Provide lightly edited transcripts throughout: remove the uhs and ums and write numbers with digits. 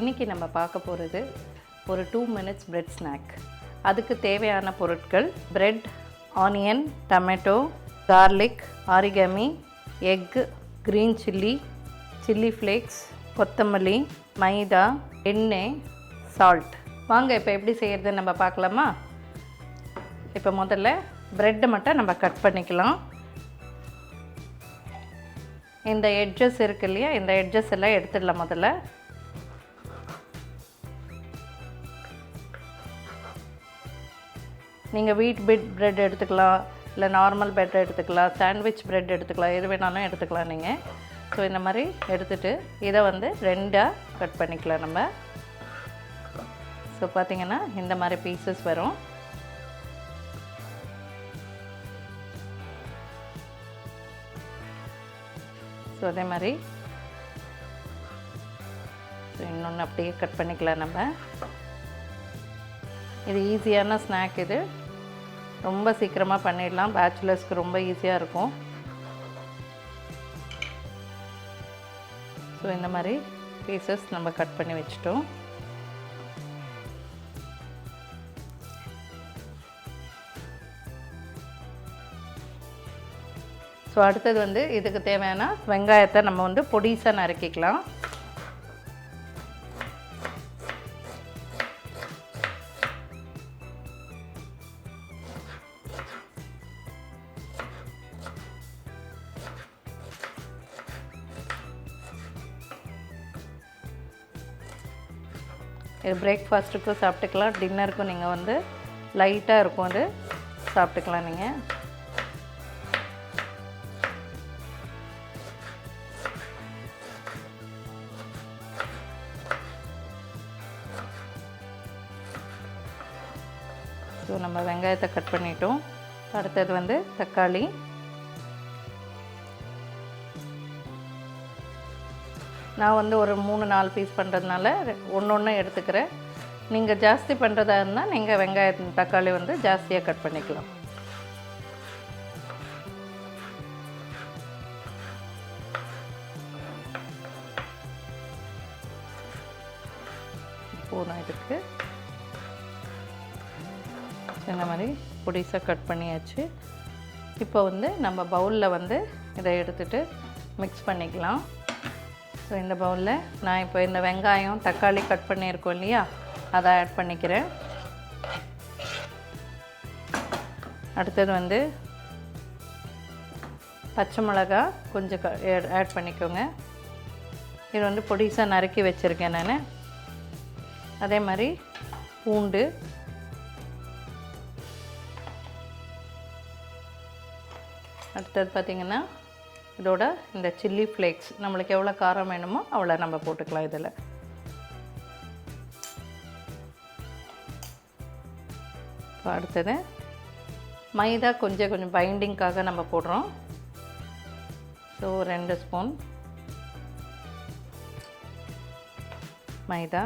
இன்றைக்கி நம்ம பார்க்க போகிறது ஒரு 2 minutes பிரெட் ஸ்நாக். அதுக்கு தேவையான பொருட்கள் bread, onion, tomato, garlic, oregano, egg, green chilli, chilli flakes, கொத்தமல்லி, மைதா, எண்ணெய், சால்ட். வாங்க இப்போ எப்படி செய்கிறது நம்ம பார்க்கலாமா? இப்போ முதல்ல ப்ரெட்டை மட்டும் நம்ம கட் பண்ணிக்கலாம். இந்த எட்ஜஸ் இருக்கு இல்லையா, இந்த எட்ஜஸ் எல்லாம் எடுத்துடலாம். முதல்ல நீங்கள் வீட் பிரெட் எடுத்துக்கலாம், இல்லை நார்மல் பிரெட் எடுத்துக்கலாம், சாண்ட்விச் பிரெட் எடுத்துக்கலாம், எது வேணாலும் எடுத்துக்கலாம் நீங்கள். ஸோ இந்த மாதிரி எடுத்துகிட்டு இதை வந்து 2ஆக கட் பண்ணிக்கலாம் நம்ம. ஸோ பார்த்திங்கன்னா இந்த மாதிரி பீசஸ் வரும். ஸோ அதே மாதிரி இன்னொன்று அப்படியே கட் பண்ணிக்கலாம் நம்ம. இது ஈஸியான ஸ்நாக், இது ரொம்ப சீக்கிரமாக பண்ணிடலாம். பேச்சுலர்ஸ்க்கு ரொம்ப ஈஸியாக இருக்கும். ஸோ இந்த மாதிரி பீசஸ் நம்ம கட் பண்ணி வச்சிட்டோம். ஸோ அடுத்தது வந்து இதுக்கு தேவையான வெங்காயத்தை நம்ம வந்து பொடிசாக நறுக்கிக்கலாம். இது பிரேக்ஃபாஸ்ட்டுக்கும் சாப்பிட்டுக்கலாம், டின்னருக்கும் நீங்கள் வந்து லைட்டாக இருக்கும், அது சாப்பிட்டுக்கலாம் நீங்கள். ஸோ நம்ம வெங்காயத்தை கட் பண்ணிட்டோம். அடுத்தது வந்து தக்காளி, நான் வந்து ஒரு 3-4 பீஸ் பண்ணுறதுனால ஒன்று எடுத்துக்கிறேன். நீங்கள் ஜாஸ்தி பண்ணுறதா இருந்தால் நீங்கள் வெங்காயம் தக்காளி வந்து ஜாஸ்தியாக கட் பண்ணிக்கலாம். போதும் இதுக்கு. இந்த மாதிரி பொடிசாக கட் பண்ணியாச்சு. இப்போ வந்து நம்ம பவுலில் வந்து இதை எடுத்துகிட்டு மிக்ஸ் பண்ணிக்கலாம். ஸோ இந்த பவுலில் நான் இப்போ இந்த வெங்காயம் தக்காளி கட் பண்ணியிருக்கோம் இல்லையா, அதை ஆட் பண்ணிக்கிறேன். அடுத்தது வந்து பச்சை மிளகா கொஞ்சம் ஆட் பண்ணிக்கோங்க. இது வந்து பொடிசாக நறுக்கி வச்சுருக்கேன் நான். அதே மாதிரி பூண்டு, அடுத்தது பார்த்திங்கன்னா இதோட இந்த சில்லி ஃப்ளேக்ஸ், நம்மளுக்கு எவ்வளோ காரம் வேணுமோ அவ்வளோ நம்ம போட்டுக்கலாம் இதில். இப்போ அடுத்தது மைதா கொஞ்சம் பைண்டிங்காக நம்ம போடுறோம். ஸோ 2 ஸ்பூன் மைதா.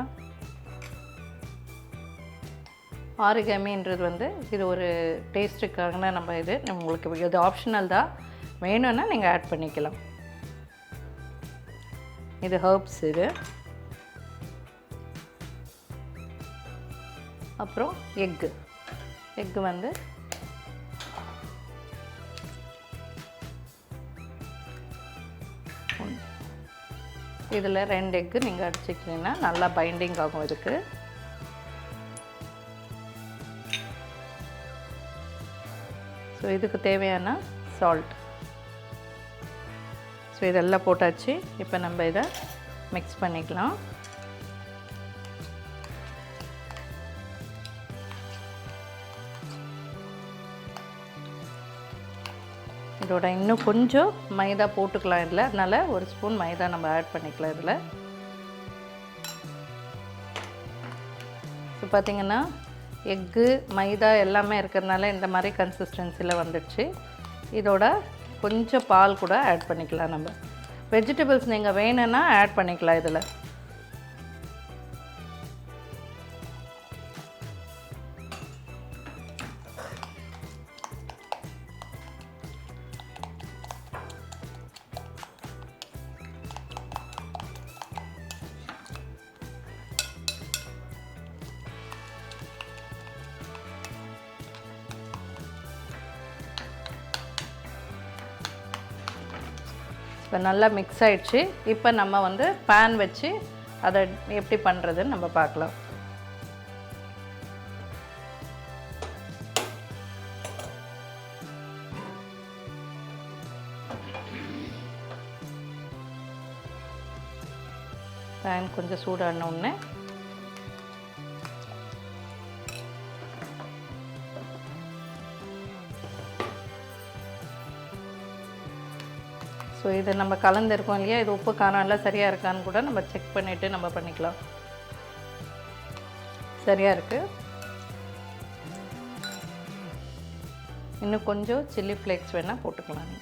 ஆரிகமின்றது வந்து இது ஒரு டேஸ்ட்டுக்காக நம்ம இது உங்களுக்கு இது ஆப்ஷனல் தான், வேணும்னா நீங்கள் ஆட் பண்ணிக்கலாம். இது ஹர்ப்ஸ் இது. அப்புறம் எக்கு வந்து இதில் 2 எக்கு நீங்கள் அடிச்சிக்கிட்டீங்கன்னா நல்லா பைண்டிங் ஆகும் இதுக்கு. ஸோ இதுக்கு தேவையான சால்ட். ஸோ இதெல்லாம் போட்டாச்சு. இப்போ நம்ம இதை மிக்ஸ் பண்ணிக்கலாம். இதோட இன்னும் கொஞ்சம் மைதா போட்டுக்கலாம் இதில், அதனால் 1 ஸ்பூன் மைதா நம்ம ஆட் பண்ணிக்கலாம் இதில். ஸோ பார்த்திங்கன்னா எக்கு மைதா எல்லாமே இருக்கிறதுனால இந்த மாதிரி கன்சிஸ்டன்சியில் வந்துடுச்சு. இதோட கொஞ்சம் பால் கூட ஆட் பண்ணிக்கலாம் நம்ம. வெஜிடபிள்ஸ் நீங்கள் வேணும்னா ஆட் பண்ணிக்கலாம் இதில். இப்போ நல்லா மிக்ஸ் ஆயிடுச்சு. இப்போ நம்ம வந்து பேன் வச்சு அதை எப்படி பண்ணுறதுன்னு நம்ம பார்க்கலாம். பேன் கொஞ்சம் சூடான உடனே ஸோ இதை நம்ம கலந்துருக்கோம் இல்லையா, இது உப்பு காரம் எல்லாம் சரியாக இருக்கான்னு கூட நம்ம செக் பண்ணிவிட்டு நம்ம பண்ணிக்கலாம். சரியாக இருக்குது. இன்னும் கொஞ்சம் சில்லி ஃப்ளேக்ஸ் வேணால் போட்டுக்கலாம்.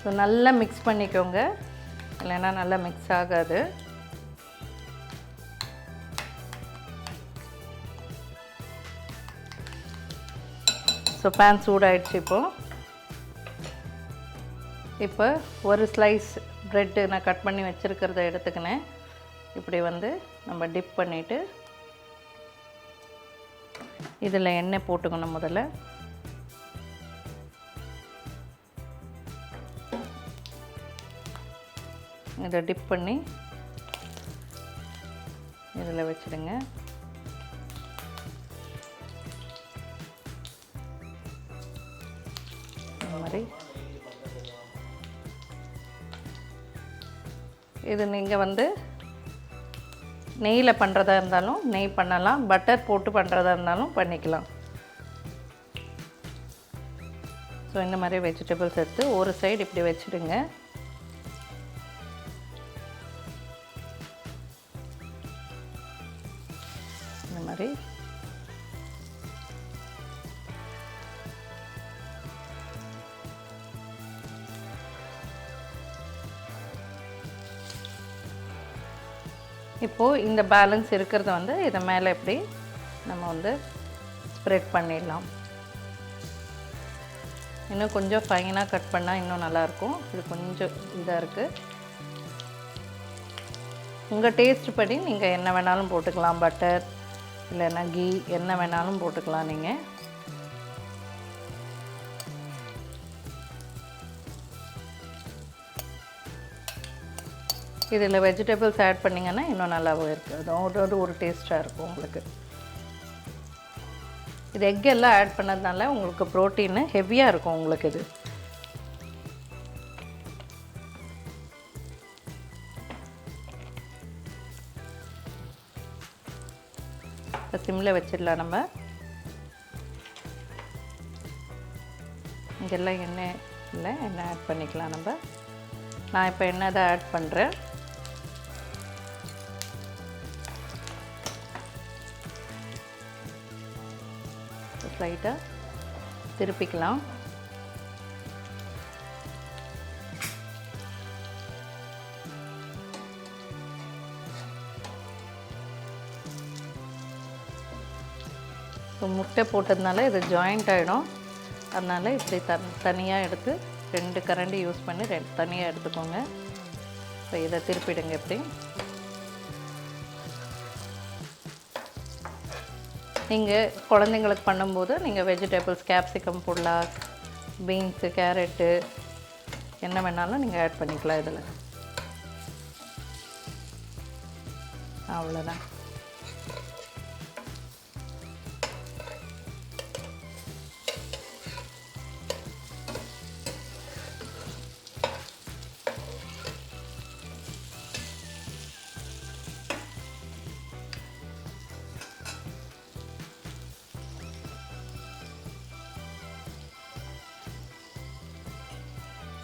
ஸோ நல்லா மிக்ஸ் பண்ணிக்கோங்க, இல்லைன்னா நல்லா மிக்ஸ் ஆகாது. ஸோ பேன் சூடாயிடுச்சு. இப்போ ஒரு ஸ்லைஸ் ப்ரெட்டு நான் கட் பண்ணி வச்சுருக்கிறத எடுத்துக்கினேன். இப்படி வந்து நம்ம டிப் பண்ணிவிட்டு இதில் எண்ணெய் போட்டுக்கணும். முதல்ல இதை டிப் பண்ணி இதில் வச்சுடுங்க. மாதிரி இது நீங்கள் வந்து நெய்யில் பண்ணுறதா இருந்தாலும் நெய் பண்ணலாம், பட்டர் போட்டு பண்ணுறதா இருந்தாலும் பண்ணிக்கலாம். ஸோ இந்த மாதிரி வெஜிடபிள்ஸ் எடுத்து ஒரு சைடு இப்படி வச்சுடுங்க. இந்த மாதிரி இப்போது இந்த பேலன்ஸ் இருக்கிறத வந்து இதை மேலே எப்படி நம்ம வந்து ஸ்ப்ரெட் பண்ணிடலாம். இன்னும் கொஞ்சம் ஃபைனாக கட் பண்ணால் இன்னும் நல்லாயிருக்கும். இது கொஞ்சம் இதாக இருக்குது. உங்கள் டேஸ்ட் படி நீங்கள் என்ன வேணாலும் போட்டுக்கலாம். பட்டர் இல்லைன்னா கீ என்ன வேணாலும் போட்டுக்கலாம் நீங்கள். இதில் வெஜிடபிள்ஸ் ஆட் பண்ணிங்கன்னா இன்னும் நல்லாவும் இருக்குது. அது ஒரு டேஸ்ட்டாக இருக்கும் உங்களுக்கு. இது எக் எல்லாம் ஆட் பண்ணதுனால உங்களுக்கு ப்ரோட்டீன் ஹெவியாக இருக்கும் உங்களுக்கு. இது இப்போ சிம்மில் வச்சிடலாம். நம்ம இங்கெல்லாம் எண்ணெய் இல்லை, எண்ணெய் ஆட் பண்ணிக்கலாம் நம்ம. நான் இப்போ எண்ணெய் தான் ஆட் பண்ணுறேன். லைட்டாக திருப்பிக்கலாம். ஸோ முட்டை போட்டதுனால இது ஜாயிண்ட் ஆகிடும். அதனால் இப்படி தனியாக எடுத்து 2 கரண்டி யூஸ் பண்ணி தனியாக எடுத்துக்கோங்க. ஸோ இதை திருப்பிடுங்க. இப்படி நீங்கள் குழந்தைங்களுக்கு பண்ணும்போது நீங்கள் வெஜிடபிள்ஸ் கேப்சிகம் போடலாம், பீன்ஸு, கேரட்டு என்ன வேணாலும் நீங்கள் ஆட் பண்ணிக்கலாம் இதில். அவ்வளோதான்.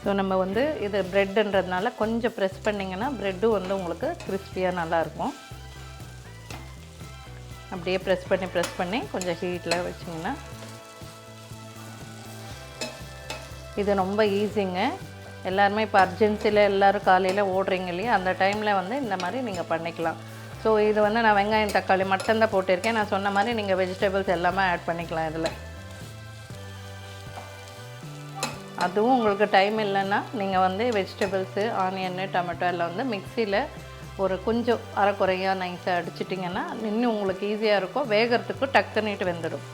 ஸோ நம்ம வந்து இது ப்ரெட்டுன்றதுனால கொஞ்சம் ப்ரெஸ் பண்ணிங்கன்னா ப்ரெட்டும் வந்து உங்களுக்கு கிறிஸ்பியாக நல்லாயிருக்கும். அப்படியே ப்ரெஸ் பண்ணி கொஞ்சம் ஹீட்டில் வச்சிங்கன்னா இது ரொம்ப ஈஸிங்க. எல்லாருமே இப்போ அர்ஜென்சியில் எல்லோரும் காலையில் ஓடுறீங்க இல்லையா, அந்த டைமில் வந்து இந்த மாதிரி நீங்கள் பண்ணிக்கலாம். ஸோ இது வந்து நான் வெங்காயம் தக்காளி மட்டும் தான் போட்டிருக்கேன். நான் சொன்ன மாதிரி நீங்கள் வெஜிடபிள்ஸ் எல்லாமே ஆட் பண்ணிக்கலாம் இதில். அதுவும் உங்களுக்கு டைம் இல்லைன்னா நீங்கள் வந்து வெஜிடபிள்ஸு, ஆனியன்னு, டொமேட்டோ எல்லாம் வந்து மிக்சியில் ஒரு கொஞ்சம் அரைக்குறையாக நைஸாக அடிச்சிட்டிங்கன்னா இன்னும் உங்களுக்கு ஈஸியாக இருக்கும், வேகிறதுக்கு டக்குன்னிட்டு வெந்துடும்.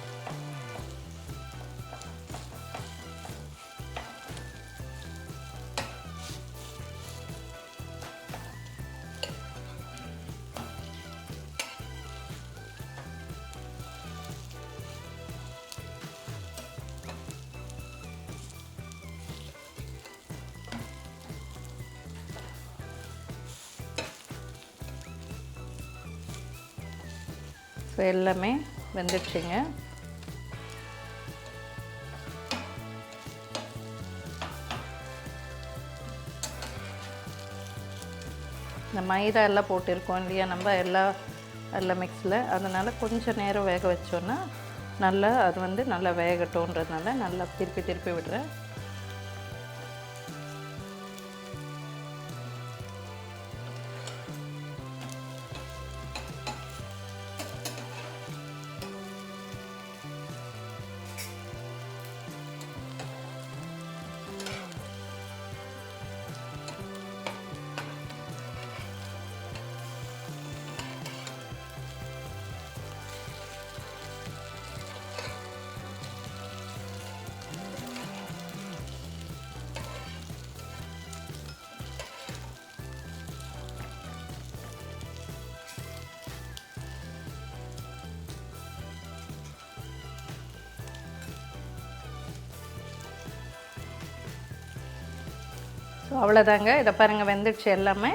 ஸோ எல்லாமே வெந்துடுச்சுங்க. இந்த மைதா எல்லாம் போட்டிருக்கோம் இல்லையா நம்ம எல்லாம் மிக்ஸில், அதனால் கொஞ்சம் நேரம் வேக வச்சோன்னா நல்லா அது நல்லா வேகட்டும்ன்றதுனால நல்லா திருப்பி விடுறேன். ஸோ அவ்வளோதாங்க. இதை பாருங்கள் வெந்துடுச்சு எல்லாமே.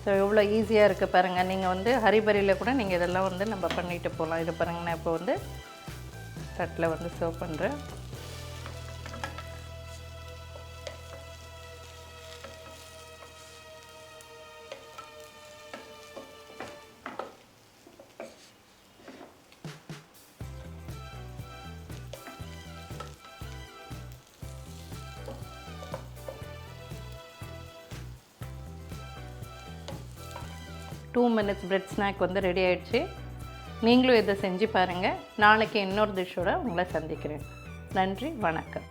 ஸோ எவ்வளோ ஈஸியாக இருக்குது பாருங்கள். நீங்கள் ஹரிபரியில் கூட நீங்கள் இதெல்லாம் நம்ம பண்ணிட்டு போகலாம். இது பாருங்கள், நான் இப்போ தட்டில் சர்வ் பண்ணுறேன். Two minutes bread snack ready ஆகிடுச்சு. நீங்களும் இதை செஞ்சு பாருங்கள். நாளைக்கு இன்னொரு டிஷ்ஷோட உங்களை சந்திக்கிறேன். நன்றி, வணக்கம்.